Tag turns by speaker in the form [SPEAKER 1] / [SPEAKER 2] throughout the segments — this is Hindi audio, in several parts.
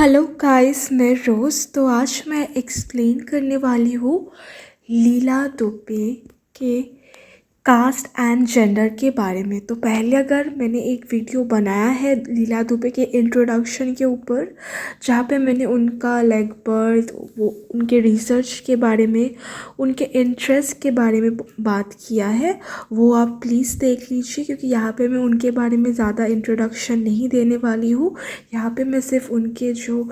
[SPEAKER 1] हेलो गाइस, मैं रोज़। तो आज मैं एक्सप्लेन करने वाली हूँ लीला दुबे के कास्ट एंड जेंडर के बारे में। तो पहले अगर मैंने एक वीडियो बनाया है लीला दुबे के इंट्रोडक्शन के ऊपर, जहाँ पे मैंने उनका लाइक बर्थ, वो उनके रिसर्च के बारे में, उनके इंटरेस्ट के बारे में बात किया है, वो आप प्लीज़ देख लीजिए। क्योंकि यहाँ पे मैं उनके बारे में ज़्यादा इंट्रोडक्शन नहीं देने वाली हूँ। यहाँ पे मैं सिर्फ उनके जो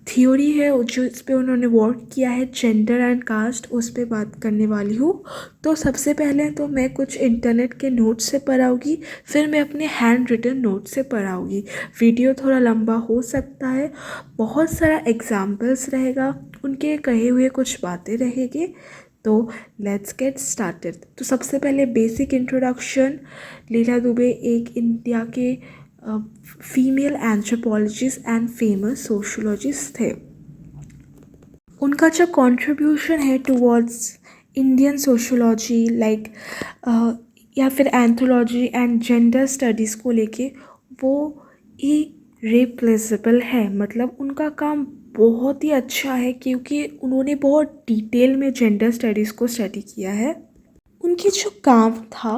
[SPEAKER 1] थ्योरी है, जो इस पे उन्होंने वर्क किया है जेंडर एंड कास्ट, उस पे बात करने वाली हूँ। तो सबसे पहले तो मैं कुछ इंटरनेट के नोट से पढ़ाऊँगी, फिर मैं अपने हैंड रिटन नोट से पढ़ाऊँगी। वीडियो थोड़ा लंबा हो सकता है, बहुत सारा एग्जाम्पल्स रहेगा, उनके कहे हुए कुछ बातें रहेगी। तो लेट्स गेट स्टार्टेड। तो सबसे पहले बेसिक इंट्रोडक्शन। लीला दुबे एक इंडिया के female anthropologist and famous sociologist थे। उनका जो कंट्रीब्यूशन है टुवर्ड्स इंडियन सोशोलॉजी लाइक या फिर एंथ्रोलॉजी एंड जेंडर स्टडीज़ को लेके, वो इरेप्लेसेबल है। मतलब उनका काम बहुत ही अच्छा है, क्योंकि उन्होंने बहुत डिटेल में जेंडर स्टडीज़ को स्टडी किया है। उनकी जो काम था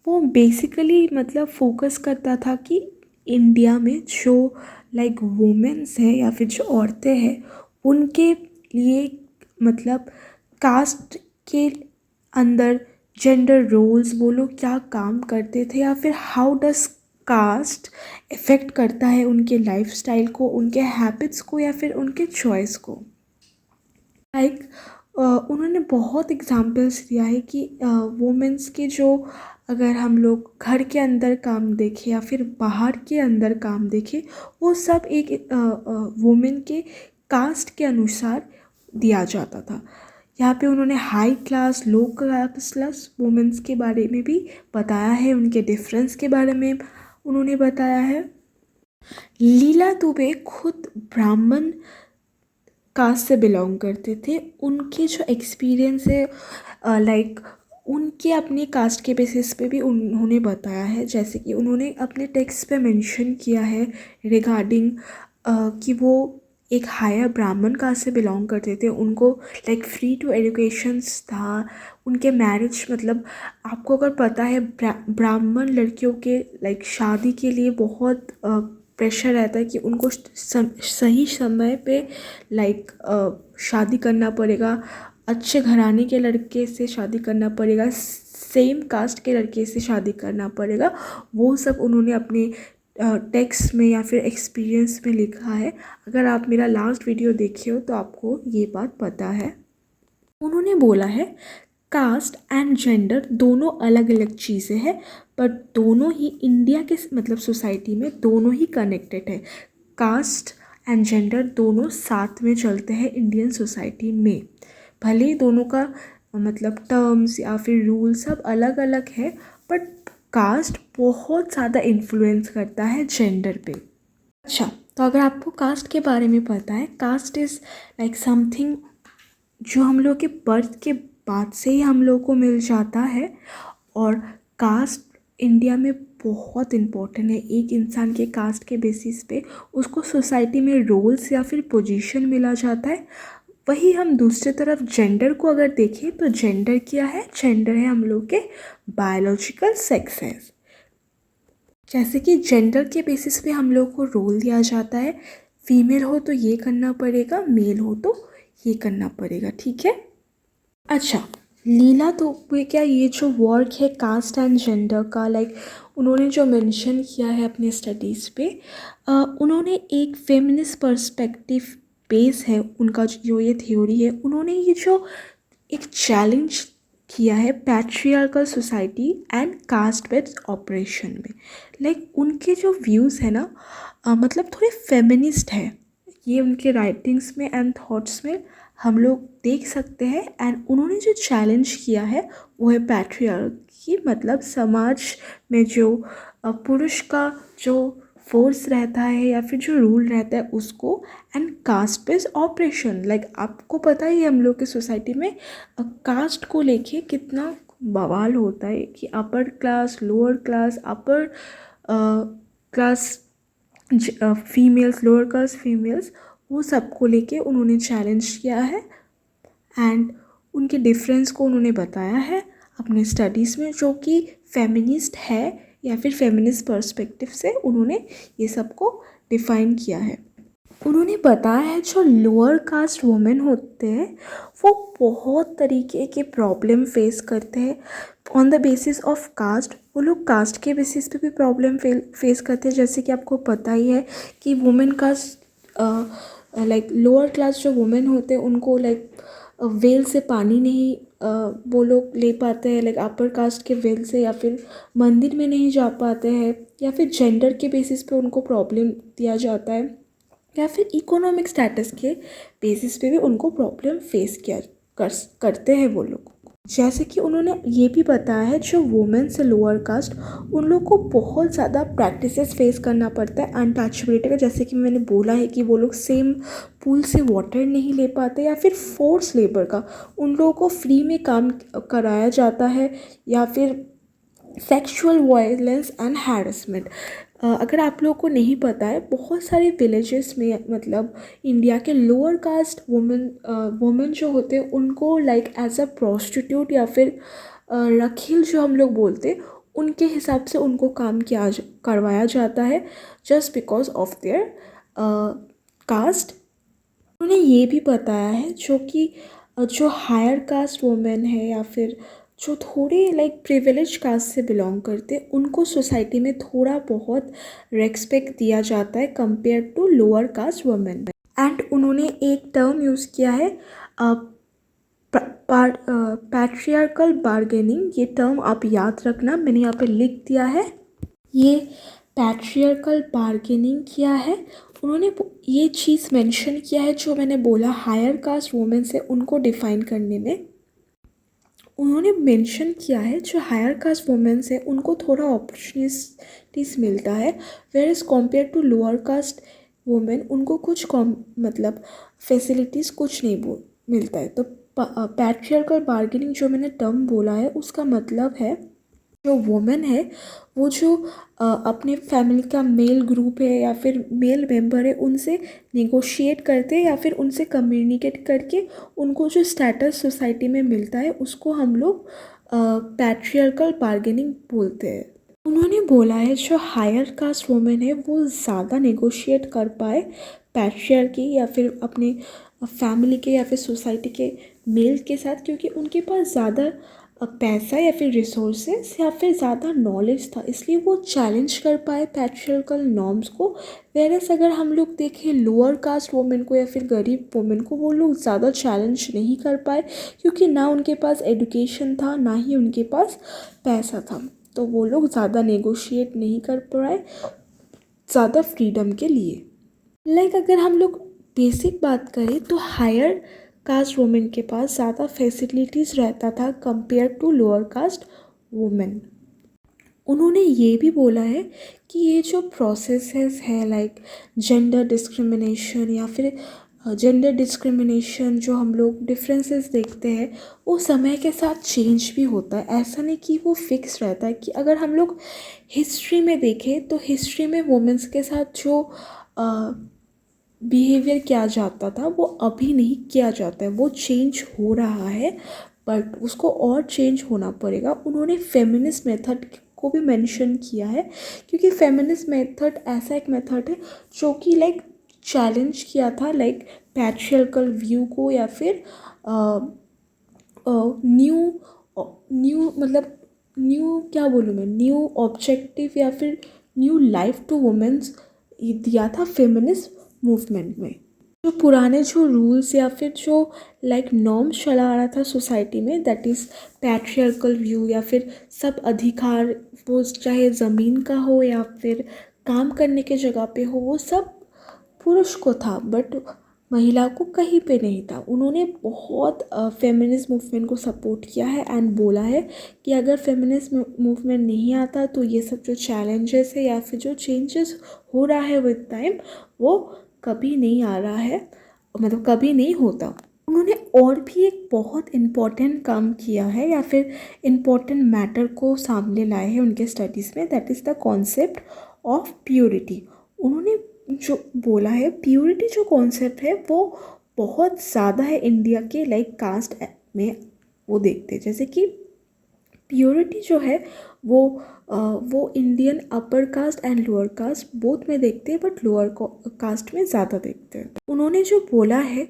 [SPEAKER 1] वो बेसिकली मतलब फोकस करता था कि इंडिया में जो लाइक वुमेन्स है या फिर जो औरतें हैं, उनके लिए मतलब कास्ट के अंदर जेंडर रोल्स, वो लोग क्या काम करते थे, या फिर हाउ डज कास्ट इफ़ेक्ट करता है उनके लाइफस्टाइल को, उनके हैबिट्स को, या फिर उनके चॉइस को। लाइक उन्होंने बहुत एग्जाम्पल्स दिया है कि वुमेंस के जो, अगर हम लोग घर के अंदर काम देखें या फिर बाहर के अंदर काम देखें, वो सब एक वुमेन के कास्ट के अनुसार दिया जाता था। यहाँ पे उन्होंने हाई क्लास, लो क्लास वुमेंस के बारे में भी बताया है, उनके डिफरेंस के बारे में उन्होंने बताया है। लीला दुबे खुद ब्राह्मण कास्ट से बिलोंग करते थे। उनके जो एक्सपीरियंस है लाइक उनके अपने कास्ट के बेसिस पे भी उन्होंने बताया है। जैसे कि उन्होंने अपने टेक्स्ट पे मेंशन किया है रिगार्डिंग कि वो एक हायर ब्राह्मण कास्ट से बिलोंग करते थे। उनको लाइक फ्री टू एजुकेशंस था। उनके मैरिज मतलब, आपको अगर पता है ब्राह्मण लड़कियों के लाइक शादी के लिए बहुत प्रेशर रहता है कि उनको सही समय पे लाइक शादी करना पड़ेगा, अच्छे घराने के लड़के से शादी करना पड़ेगा, सेम कास्ट के लड़के से शादी करना पड़ेगा। वो सब उन्होंने अपने टेक्स्ट में या फिर एक्सपीरियंस में लिखा है। अगर आप मेरा लास्ट वीडियो देखे हो तो आपको ये बात पता है। उन्होंने बोला है कास्ट एंड जेंडर दोनों अलग अलग चीज़ें हैं, बट दोनों ही इंडिया के मतलब सोसाइटी में दोनों ही कनेक्टेड है। कास्ट एंड जेंडर दोनों साथ में चलते हैं इंडियन सोसाइटी में। भले ही दोनों का मतलब टर्म्स या फिर रूल सब अलग अलग है, बट कास्ट बहुत ज़्यादा इन्फ्लुएंस करता है जेंडर पे। अच्छा, तो अगर आपको कास्ट के बारे में पता है, कास्ट इज़ लाइक समथिंग जो हम लोग के बर्थ के बाद से ही हम लोग को मिल जाता है। और कास्ट इंडिया में बहुत इम्पोर्टेंट है। एक इंसान के कास्ट के बेसिस पे उसको सोसाइटी में रोल्स या फिर पोजीशन मिला जाता है। वही हम दूसरी तरफ जेंडर को अगर देखें तो जेंडर क्या है? जेंडर है हम लोग के बायोलॉजिकल सेक्सेस। जैसे कि जेंडर के बेसिस पे हम लोग को रोल दिया जाता है, फीमेल हो तो ये करना पड़ेगा, मेल हो तो ये करना पड़ेगा, ठीक है। अच्छा, लीला दुबे क्या ये जो वर्क है कास्ट एंड जेंडर का, लाइक उन्होंने जो मेंशन किया है अपने स्टडीज़ पे, उन्होंने एक फेमिनिस्ट पर्सपेक्टिव बेस है उनका जो ये थ्योरी है। उन्होंने ये जो एक चैलेंज किया है patriarchal society and caste based operation में। लाइक उनके जो व्यूज़ है ना, मतलब थोड़े फेमिनिस्ट है। ये उनके राइटिंग्स में एंड थॉट्स में हम लोग देख सकते हैं। एंड उन्होंने जो चैलेंज किया है वो है पैट्रियार्की, मतलब समाज में जो पुरुष का जो फोर्स रहता है या फिर जो रूल रहता है उसको, and caste based operation. Like आपको पता ही है हम लोग के सोसाइटी में कास्ट को लेके कितना बवाल होता है कि upper class, lower class, upper class females, lower class females, वो सबको लेके उन्होंने चैलेंज किया है एंड उनके डिफरेंस को उन्होंने बताया है अपने स्टडीज़ में, जो कि फेमिनिस्ट है या फिर फेमिनिस्ट पर्सपेक्टिव से उन्होंने ये सब को डिफ़ाइन किया है। उन्होंने बताया है जो लोअर कास्ट वुमेन होते हैं वो बहुत तरीके के प्रॉब्लम फेस करते हैं on the basis of caste. वो लोग कास्ट के बेसिस पे भी प्रॉब्लम फेस करते हैं, जैसे कि आपको पता ही है कि women caste like lower class जो वुमेन होते हैं उनको लाइक वेल से पानी नहीं वो लोग ले पाते हैं, लाइक अपर कास्ट के वेल से, या फिर मंदिर में नहीं जा पाते हैं, या फिर जेंडर के बेसिस पे उनको प्रॉब्लम दिया जाता है, या फिर इकोनॉमिक स्टेटस के बेसिस पे भी उनको प्रॉब्लम फेस करते हैं वो लोग। जैसे कि उन्होंने ये भी बताया है जो वुमेन से लोअर कास्ट उन लोग को बहुत ज़्यादा प्रैक्टिसेस फेस करना पड़ता है अनटचेबिलिटी का, जैसे कि मैंने बोला है कि वो लोग सेम पूल से वाटर नहीं ले पाते, या फिर फोर्स लेबर का उन लोगों को फ्री में काम कराया जाता है, या फिर सेक्सुअल वायलेंस एंड हैरेसमेंट। अगर आप लोगों को नहीं पता है, बहुत सारे विलेजेस में मतलब इंडिया के लोअर कास्ट वुमेन जो होते हैं उनको लाइक एज अ प्रोस्टिट्यूट या फिर रखील जो हम लोग बोलते हैं उनके हिसाब से उनको काम करवाया जाता है just because of their cast. उन्होंने ये भी बताया है जो कि जो हायर कास्ट वुमेन है या फिर जो थोड़े लाइक प्रिविलेज कास्ट से बिलोंग करते हैं उनको सोसाइटी में थोड़ा बहुत रेस्पेक्ट दिया जाता है compare to lower caste women. And उन्होंने एक टर्म यूज़ किया है पैट्रियार्कल बार्गेनिंग। ये टर्म आप याद रखना, मैंने यहाँ पे लिख दिया है। ये पैट्रियार्कल बार्गेनिंग किया है उन्होंने, ये चीज़ मेंशन किया है जो मैंने बोला हायर कास्ट वुमेन से उनको डिफ़ाइन करने में। उन्होंने मेंशन किया है जो हायर कास्ट वुमेन है उनको थोड़ा अपॉर्चुनिटीज़ मिलता है, whereas compare to lower caste women उनको कुछ मतलब फैसिलिटीज़ कुछ नहीं मिलता है। तो पैट्रियार्कल बार्गेनिंग जो मैंने टर्म बोला है उसका मतलब है जो वुमेन है वो जो अपने फैमिली का मेल ग्रुप है या फिर मेल मेंबर है उनसे नेगोशिएट करते हैं या फिर उनसे कम्युनिकेट करके उनको जो स्टेटस सोसाइटी में मिलता है उसको हम लोग पैट्रियार्कल बार्गेनिंग बोलते हैं। उन्होंने बोला है जो हायर कास्ट वुमेन है वो ज़्यादा नेगोशिएट कर पाए पैट्रियार्की या फिर अपने फैमिली के या फिर सोसाइटी के मेल के साथ, क्योंकि उनके पास ज़्यादा पैसा या फिर रिसोर्सेस या फिर ज़्यादा नॉलेज था, इसलिए वो चैलेंज कर पाए पैट्रियार्कल नॉर्म्स को। वेरस अगर हम लोग देखें लोअर कास्ट वुमेन को या फिर गरीब वुमेन को, वो लोग ज़्यादा चैलेंज नहीं कर पाए क्योंकि ना उनके पास एजुकेशन था ना ही उनके पास पैसा था, तो वो लोग ज़्यादा नेगोशिएट नहीं कर पाए ज़्यादा फ्रीडम के लिए। लाइक अगर हम लोग बेसिक बात करें तो हायर कास्ट वुमेन के पास ज़्यादा फैसिलिटीज़ रहता था compare to lower caste women. उन्होंने ये भी बोला है कि ये जो प्रोसेसेस है लाइक जेंडर डिस्क्रिमिनेशन या फिर जेंडर डिस्क्रिमिनेशन जो हम लोग डिफरेंसेस देखते हैं वो समय के साथ चेंज भी होता है, ऐसा नहीं कि वो फिक्स रहता है। कि अगर हम लोग हिस्ट्री में देखें तो हिस्ट्री में वुमेन्स के साथ जो बिहेवियर किया जाता था वो अभी नहीं किया जाता है, वो चेंज हो रहा है बट उसको और चेंज होना पड़ेगा। उन्होंने फेमिनिस्ट मेथड को भी मेंशन किया है क्योंकि फेमिनिस्ट मेथड ऐसा एक मेथड है जो कि लाइक चैलेंज किया था लाइक पैट्रियार्कल व्यू को या फिर न्यू मतलब न्यू क्या बोलूँ मैं, न्यू ऑब्जेक्टिव या फिर न्यू लाइफ टू वुमेन्स दिया था फेमिनिस्ट मूवमेंट में। जो पुराने जो रूल्स या फिर जो लाइक नॉर्म्स चला आ रहा था सोसाइटी में, दैट इज़ पैट्रियार्कल व्यू या फिर सब अधिकार वो चाहे ज़मीन का हो या फिर काम करने के जगह पे हो वो सब पुरुष को था बट महिला को कहीं पे नहीं था। उन्होंने बहुत फेमिनिस्ट मूवमेंट को सपोर्ट किया है एंड बोला है कि अगर फेमिनिस्ट मूवमेंट नहीं आता तो ये सब जो चैलेंजेस है या फिर जो चेंजेस हो रहा है विद टाइम वो कभी नहीं आ रहा है, मतलब कभी नहीं होता। उन्होंने और भी एक बहुत इम्पॉर्टेंट काम किया है या फिर इम्पॉर्टेंट मैटर को सामने लाए हैं उनके स्टडीज़ में, that is the concept of purity. उन्होंने जो बोला है प्योरिटी जो कॉन्सेप्ट है वो बहुत ज़्यादा है इंडिया के लाइक कास्ट में वो देखते हैं। जैसे कि प्योरिटी जो है वो वो Indian upper caste and lower caste both में देखते हैं, बट लोअर कास्ट में ज़्यादा देखते हैं। उन्होंने जो बोला है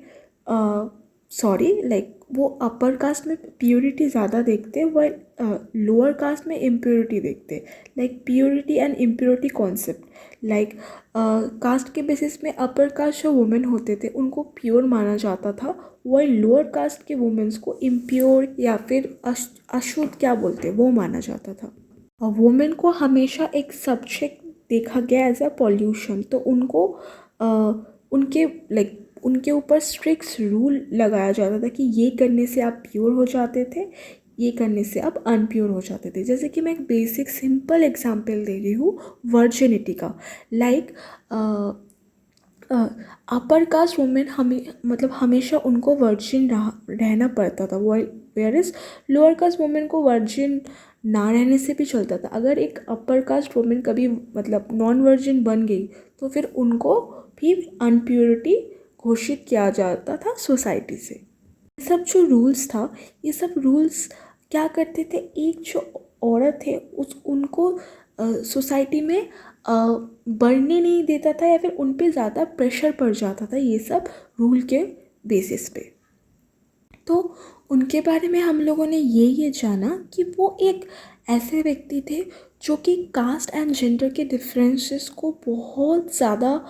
[SPEAKER 1] सॉरी लाइक वो अपर कास्ट में प्योरिटी ज़्यादा देखते हैं, वह लोअर कास्ट में इम्प्योरिटी देखते हैं। Like purity and impurity concept like caste के बेसिस में अपर कास्ट जो वुमेन होते थे उनको प्योर माना जाता था, वही लोअर कास्ट के वुमेन्स को इम्प्योर या फिर अशुद्ध क्या बोलते हैं वो माना जाता था। और वुमेन को हमेशा एक सब्जेक्ट देखा गया एज अ पॉल्यूशन, तो उनको उनके लाइक उनके ऊपर स्ट्रिक्ट रूल लगाया जाता था कि ये करने से आप प्योर हो जाते थे, ये करने से आप अनप्योर हो जाते थे। जैसे कि मैं एक बेसिक सिंपल एग्जांपल दे रही हूँ वर्जिनिटी का। लाइक अपर कास्ट वुमेन हमेशा उनको वर्जिन रहना पड़ता था, whereas lower caste women को वर्जिन ना रहने से भी चलता था। अगर एक अपर कास्ट वुमेन कभी नॉन वर्जिन बन गई तो फिर उनको भी अनप्योरिटी घोषित किया जाता था सोसाइटी से। ये सब जो रूल्स था, ये सब रूल्स क्या करते थे, एक जो औरत है उनको सोसाइटी में बढ़ने नहीं देता था या फिर उन पे ज़्यादा प्रेशर पड़ जाता था ये सब रूल के बेसिस पे। तो उनके बारे में हम लोगों ने ये जाना कि वो एक ऐसे व्यक्ति थे जो कि कास्ट एंड जेंडर के डिफरेंसेस को बहुत ज़्यादा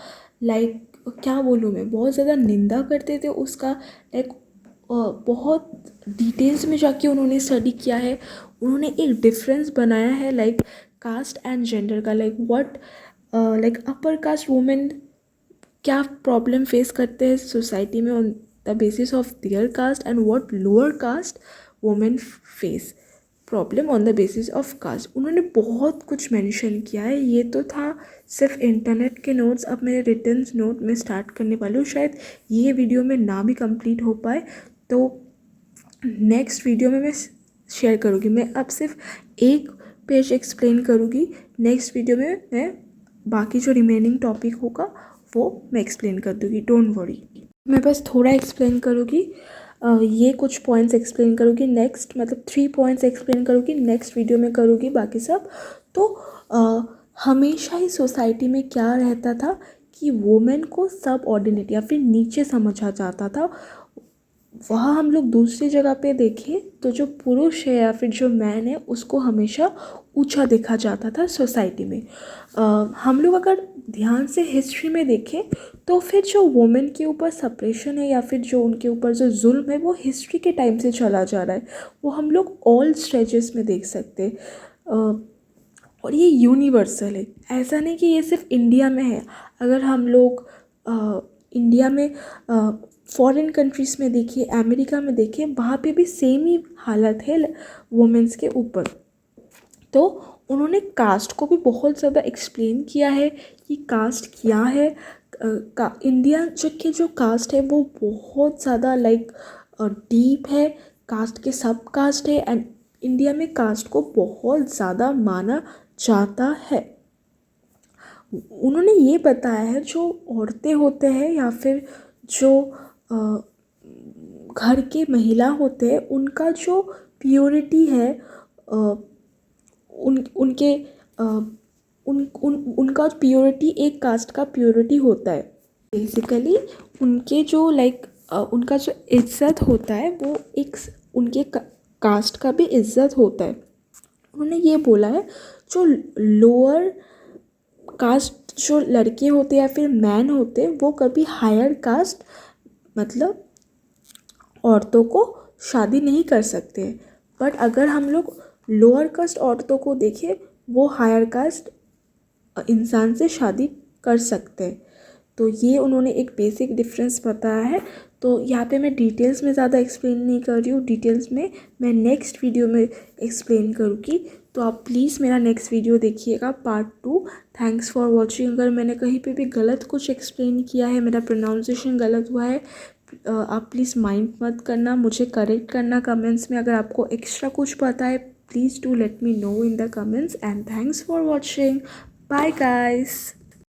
[SPEAKER 1] लाइक क्या बोलूँ मैं, बहुत ज़्यादा निंदा करते थे उसका। लाइक बहुत डिटेल्स में जाके उन्होंने स्टडी किया है, उन्होंने एक डिफरेंस बनाया है लाइक कास्ट एंड जेंडर का। Like what like upper caste women क्या प्रॉब्लम फेस करते हैं सोसाइटी में on the basis of their caste, and what lower caste women face problem on the basis of caste. उन्होंने बहुत कुछ मेंशन किया है। ये तो था सिर्फ इंटरनेट के नोट्स, अब मेरे रिटन नोट में स्टार्ट करने वाले हूँ। शायद ये वीडियो में ना भी कंप्लीट हो पाए तो नेक्स्ट वीडियो में मैं शेयर करूँगी। मैं अब सिर्फ एक पेज एक्सप्लेन करूँगी, नेक्स्ट वीडियो में मैं बाकी जो रिमेनिंग टॉपिक होगा वो मैं एक्सप्लेन कर दूँगी, डोंट वरी। मैं बस थोड़ा एक्सप्लेन करूँगी, ये कुछ पॉइंट्स एक्सप्लेन करूँगी, नेक्स्ट 3 पॉइंट्स एक्सप्लेन करूँगी, नेक्स्ट वीडियो में करूँगी बाकी सब। तो हमेशा ही सोसाइटी में क्या रहता था कि वुमेन को सब ऑर्डिनेट या फिर नीचे समझा जाता था। वहाँ हम लोग दूसरी जगह पे देखें तो जो पुरुष है या फिर जो मैन है उसको हमेशा ऊंचा देखा जाता था सोसाइटी में। हम लोग अगर ध्यान से हिस्ट्री में देखें तो फिर जो वुमेन के ऊपर सप्रेशन है या फिर जो उनके ऊपर जो जुल्म है वो हिस्ट्री के टाइम से चला जा रहा है, वो हम लोग ऑल स्टेजेस में देख सकते हैं। और ये यूनिवर्सल है, ऐसा नहीं कि ये सिर्फ इंडिया में है। अगर हम लोग इंडिया में फॉरेन कंट्रीज़ में देखिए, अमेरिका में देखिए, वहाँ पे भी सेम ही हालत है वुमेन्स के ऊपर। तो उन्होंने कास्ट को भी बहुत ज़्यादा एक्सप्लेन किया है कि कास्ट क्या है। इंडिया जो कास्ट है वो बहुत ज़्यादा लाइक डीप है, कास्ट के सब कास्ट है, एंड इंडिया में कास्ट को बहुत ज़्यादा माना जाता है। उन्होंने ये बताया है जो औरतें होते हैं या फिर जो घर के महिला होते हैं उनका जो प्योरिटी है, उनका प्योरिटी एक कास्ट का प्योरिटी होता है। बेसिकली उनके जो उनका जो इज्जत होता है वो एक उनके कास्ट का भी इज्जत होता है। उन्होंने ये बोला है जो लोअर कास्ट जो लड़के होते या फिर मैन होते वो कभी हायर कास्ट औरतों को शादी नहीं कर सकते, बट अगर हम लोग लोअर कास्ट औरतों को देखें वो हायर कास्ट इंसान से शादी कर सकते हैं। तो ये उन्होंने एक बेसिक डिफरेंस बताया है। तो यहाँ पे मैं डिटेल्स में ज़्यादा एक्सप्लेन नहीं कर रही हूँ, डिटेल्स में मैं नेक्स्ट वीडियो में एक्सप्लेन करूँगी। तो आप प्लीज़ मेरा नेक्स्ट वीडियो देखिएगा पार्ट 2। Thanks for watching. अगर मैंने कहीं पे भी गलत कुछ एक्सप्लेन किया है, मेरा प्रोनाउंसिएशन गलत हुआ है, आप प्लीज़ माइंड मत करना, मुझे करेक्ट करना कमेंट्स में। अगर आपको एक्स्ट्रा कुछ पता है please do let me know in the comments, and thanks for watching. Bye guys.